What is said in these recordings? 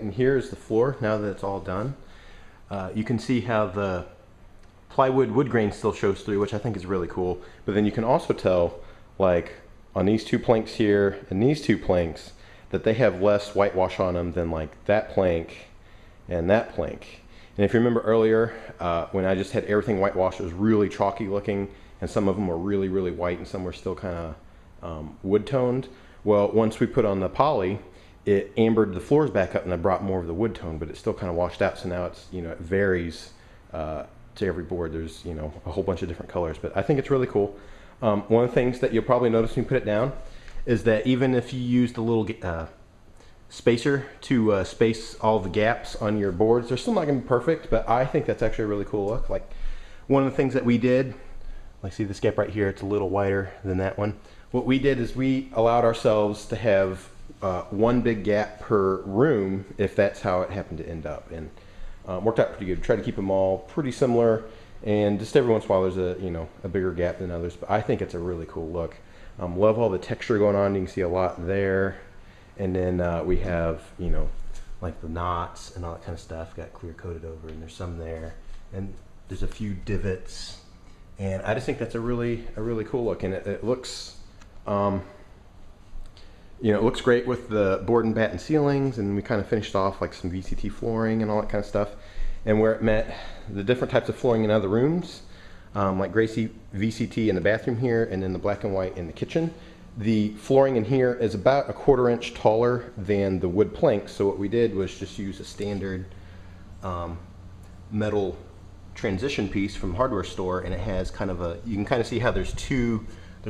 and here is the floor now that it's all done. You can see how the plywood wood grain still shows through, which I think is really cool. But then you can also tell, like on these two planks here and these two planks, that they have less whitewash on them than like that plank and that plank. And if you remember earlier, when I just had everything whitewashed, it was really chalky looking, and some of them were really, really white, and some were still kind of wood toned. Well, once we put on the poly, it ambered the floors back up, and I brought more of the wood tone, but it still kind of washed out. So now it's, you know, it varies to every board. There's, you know, a whole bunch of different colors, but I think it's really cool. One of the things that you'll probably notice when you put it down is that even if you use the little spacer to space all the gaps on your boards, they're still not going to be perfect, but I think that's actually a really cool look. Like one of the things that we did, like see this gap right here, it's a little wider than that one. What we did is we allowed ourselves to have one big gap per room if that's how it happened to end up, and worked out pretty good. Try to keep them all pretty similar, and just every once in a while there's a, you know, a bigger gap than others, but I think it's a really cool look. Love all the texture going on. You can see a lot there. And then we have, you know, like the knots and all that kind of stuff got clear coated over, and there's some there, and there's a few divots, and I just think that's a really cool look, and it looks, you know, it looks great with the board and batten ceilings, and we kind of finished off like some VCT flooring and all that kind of stuff, and where it met the different types of flooring in other rooms, like Gracie VCT in the bathroom here, and then the black and white in the kitchen. The flooring in here is about 1/4 inch taller than the wood planks, so what we did was just use a standard metal transition piece from the hardware store, and it has kind of a, you can kind of see how there's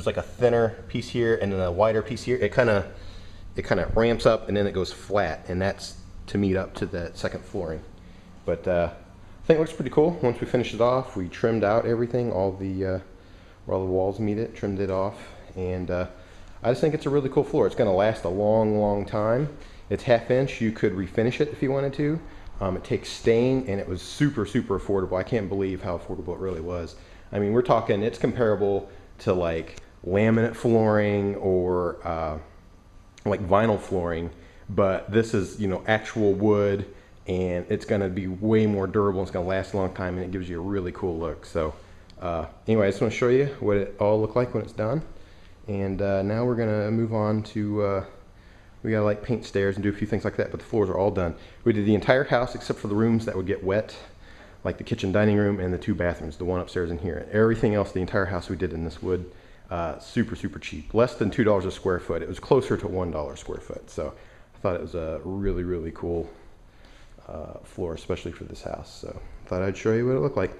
like a thinner piece here and then a wider piece here. It kind of ramps up and then it goes flat, and that's to meet up to that second flooring. But I think it looks pretty cool. Once we finished it off, we trimmed out everything, all the where all the walls meet it, trimmed it off, and I just think it's a really cool floor. It's going to last a long time. It's 1/2 inch. You could refinish it if you wanted to. It takes stain, and it was super affordable. I can't believe how affordable it really was. I mean, we're talking, it's comparable to like laminate flooring or like vinyl flooring, but this is, you know, actual wood, and it's going to be way more durable. It's going to last a long time, and it gives you a really cool look. So anyway, I just want to show you what it all looked like when it's done. And now we're gonna move on to, we gotta like paint stairs and do a few things like that, but the floors are all done. We did the entire house except for the rooms that would get wet, like the kitchen dining room and the 2 bathrooms, the one upstairs and here. Everything else, the entire house we did in this wood, super cheap. Less than $2 a square foot. It was closer to $1 a square foot. So I thought it was a really cool floor, especially for this house. So I thought I'd show you what it looked like.